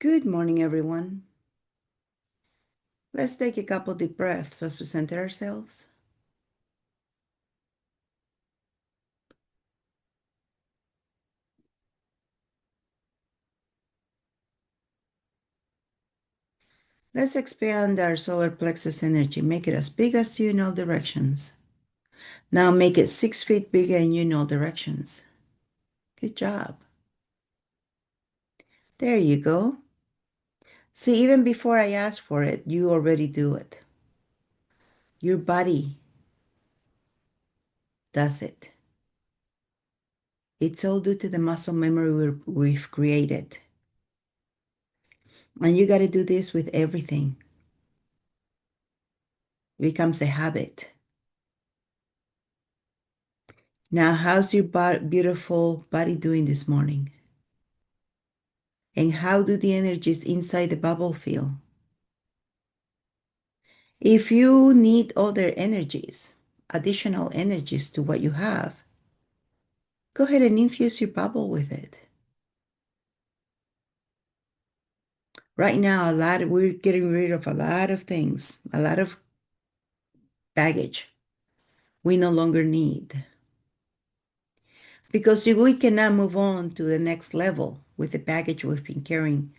Good morning, everyone. Let's take a couple deep breaths just to center ourselves. Let's expand our solar plexus energy. Make it as big as you in all directions. Now make it 6 feet bigger in you in all directions. Good job. There you go. See, even before I ask for it, you already do it. Your body does it. It's all due to the muscle memory we've created. And you got to do this with everything. It becomes a habit. Now, how's your beautiful body doing this morning? And how do the energies inside the bubble feel? If you need other energies, additional energies to what you have, go ahead and infuse your bubble with it. Right now, we're getting rid of a lot of things, a lot of baggage we no longer need. Because we cannot move on to the next level with the baggage we've been carrying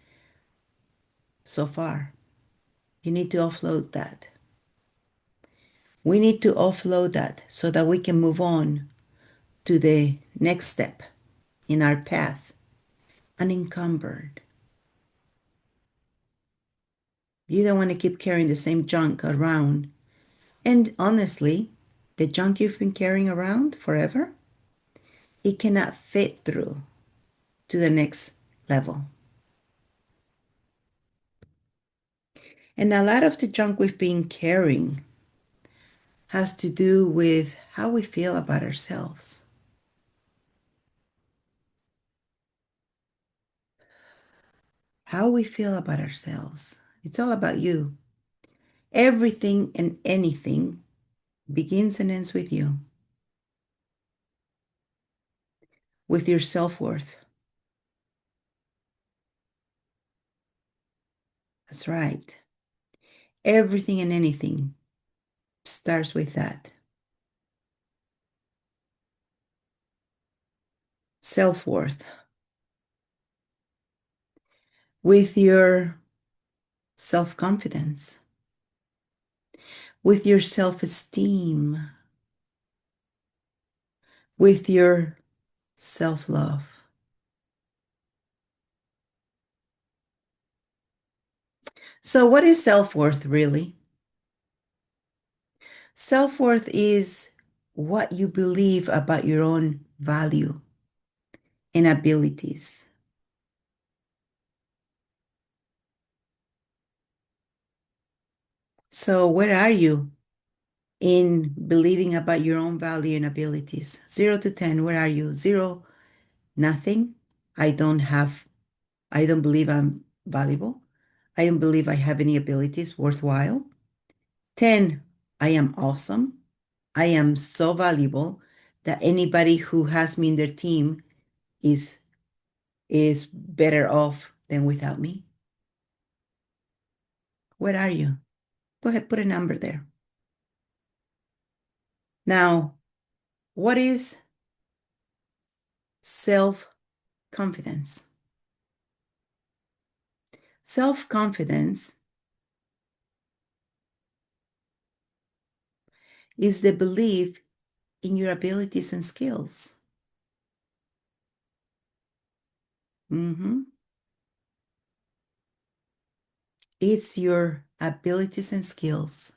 so far. You need to offload that. We need to offload that so that we can move on to the next step in our path, unencumbered. You don't want to keep carrying the same junk around. And honestly, the junk you've been carrying around forever, it cannot fit through to the next level. And a lot of the junk we've been carrying has to do with how we feel about ourselves. How we feel about ourselves. It's all about you. Everything and anything begins and ends with you, with your self-worth. That's right. Everything and anything starts with that. Self-worth. With your self-confidence, with your self-esteem, with your self-love. So, what is self-worth really? Self-worth is what you believe about your own value and abilities. So, where are you in believing about your own value and abilities? 0 to 10, where are you? 0, nothing. I don't believe I'm valuable. I don't believe I have any abilities worthwhile. 10, I am awesome. I am so valuable that anybody who has me in their team is is better off than without me. Where are you? Go ahead, put a number there. Now, what is self-confidence? Self-confidence is the belief in your abilities and skills. It's your abilities and skills.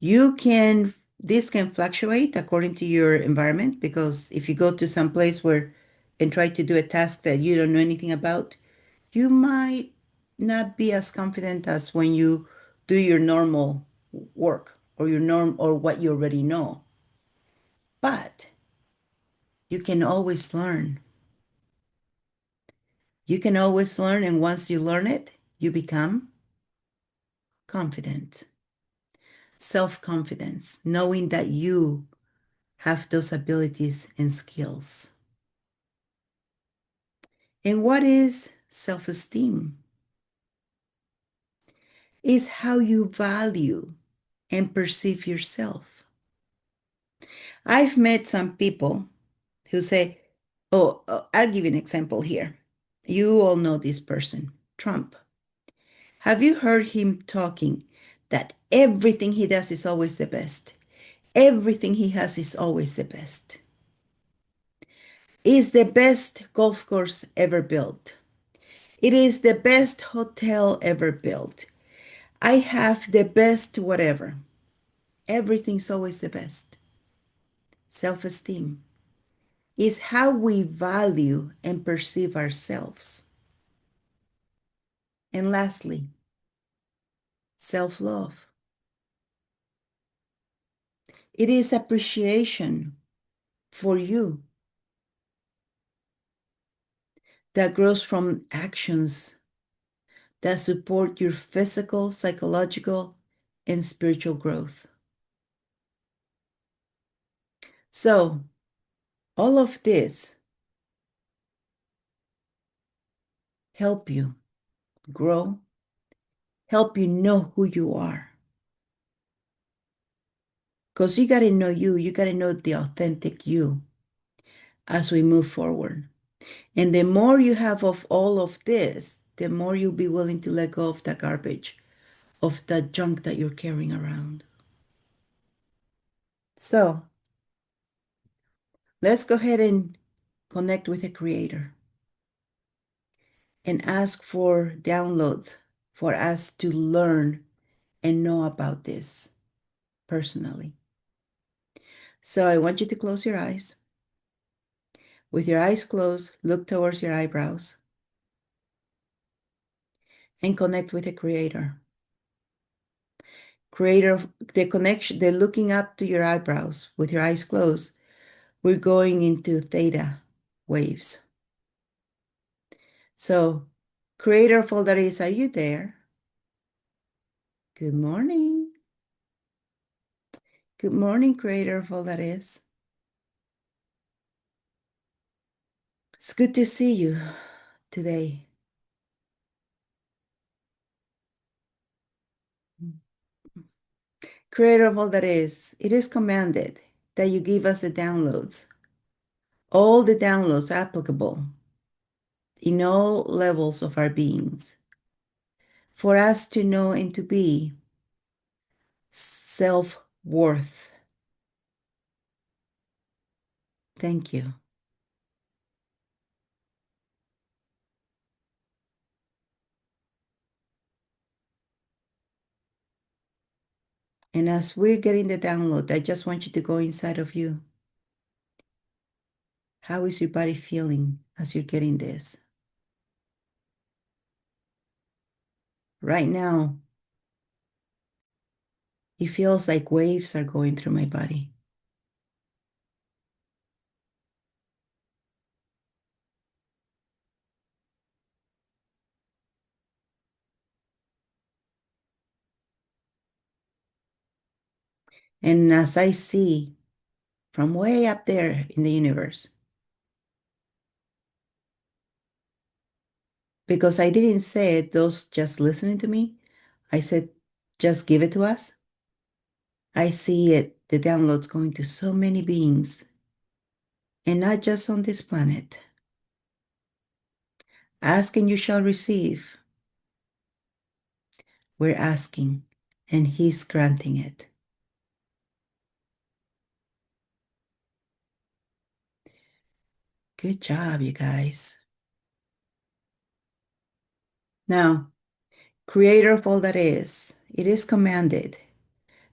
This can fluctuate according to your environment, because if you go to some place where and try to do a task that you don't know anything about, you might not be as confident as when you do your normal work or your norm or what you already know. But you can always learn. You can always learn, and once you learn it, you become confident. Self-confidence, knowing that you have those abilities and skills. And what is self-esteem? Is how you value and perceive yourself. I've met some people who say, I'll give you an example here. You all know this person, Trump. Have you heard him talking that everything he does is always the best? Everything he has is always the best. Is the best golf course ever built. It is the best hotel ever built. I have the best whatever. Everything's always the best. Self esteem is how we value and perceive ourselves. And lastly, self love. It is appreciation for you that grows from actions that support your physical, psychological, and spiritual growth. So, all of this help you grow, help you know who you are. Because you got to know you got to know the authentic you as we move forward. And the more you have of all of this, the more you'll be willing to let go of the garbage, of the junk that you're carrying around. So let's go ahead and connect with the Creator and ask for downloads for us to learn and know about this personally. So I want you to close your eyes. With your eyes closed, look towards your eyebrows and connect with the Creator. Creator, the connection, the looking up to your eyebrows with your eyes closed, we're going into theta waves. So, Creator of all that is, are you there? Good morning. Good morning, Creator of all that is. It's good to see you today. Creator of all that is, it is commanded that you give us the downloads, all the downloads applicable in all levels of our beings, for us to know and to be self-worth. Thank you. And as we're getting the download, I just want you to go inside of you. How is your body feeling as you're getting this? Right now, it feels like waves are going through my body. And as I see from way up there in the universe, because I didn't say it, those just listening to me, I said, just give it to us. I see it, the downloads going to so many beings, and not just on this planet. Ask and you shall receive. We're asking, and He's granting it. Good job, you guys. Now, Creator of all that is, it is commanded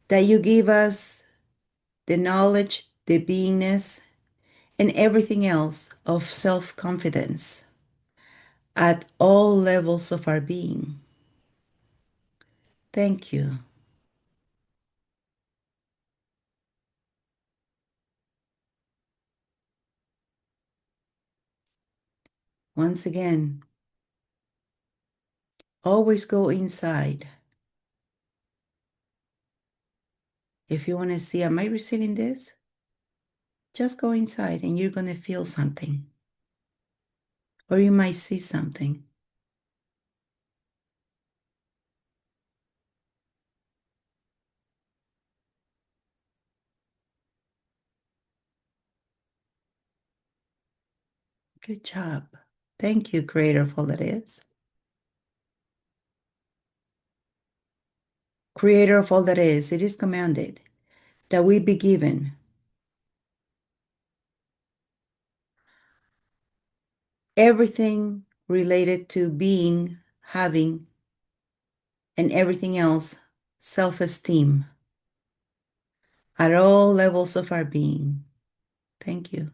that you give us the knowledge, the beingness, and everything else of self-confidence at all levels of our being. Thank you. Once again, always go inside. If you want to see, am I receiving this? Just go inside and you're going to feel something. or you might see something. Good job. Thank you, Creator of all that is. Creator of all that is, it is commanded that we be given everything related to being, having, and everything else self esteem at all levels of our being. Thank you.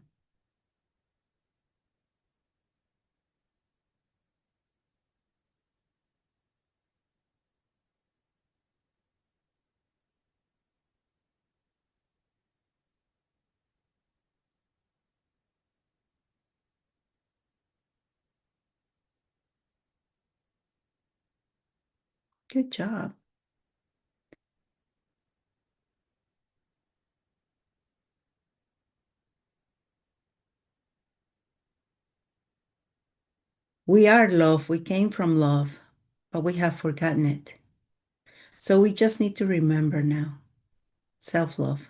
Good job. We are love. We came from love, but we have forgotten it. So we just need to remember now self love.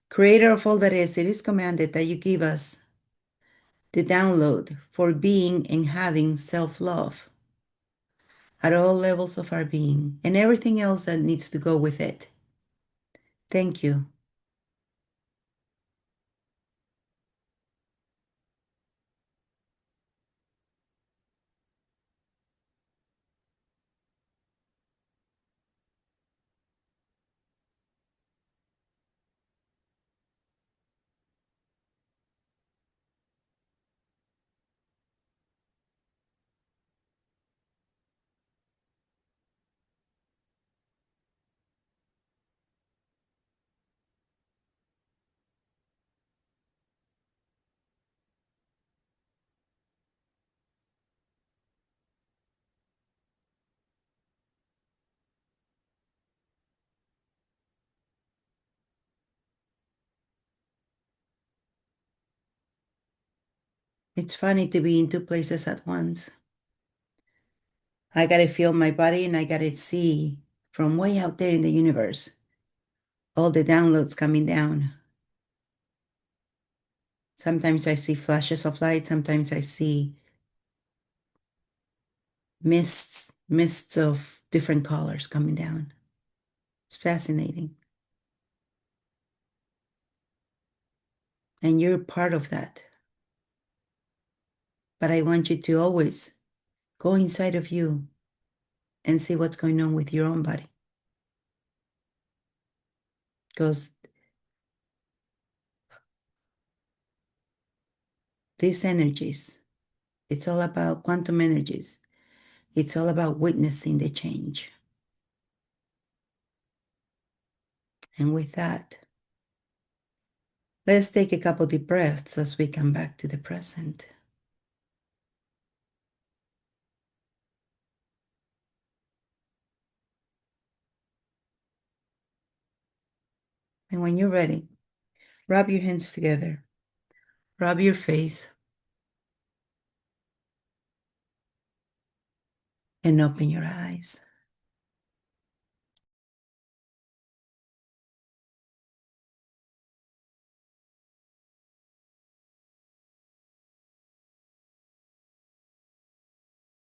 Creator of all that is, it is commanded that you give us the download for being and having self love at all levels of our being and everything else that needs to go with it. Thank you. It's funny to be in two places at once. I got to feel my body and I got to see from way out there in the universe all the downloads coming down. Sometimes I see flashes of light, sometimes I see mists of different colors coming down. It's fascinating. And you're part of that. But I want you to always go inside of you and see what's going on with your own body. Because these energies, it's all about quantum energies. It's all about witnessing the change. And with that, let's take a couple deep breaths as we come back to the present. And when you're ready, rub your hands together, rub your face, and open your eyes.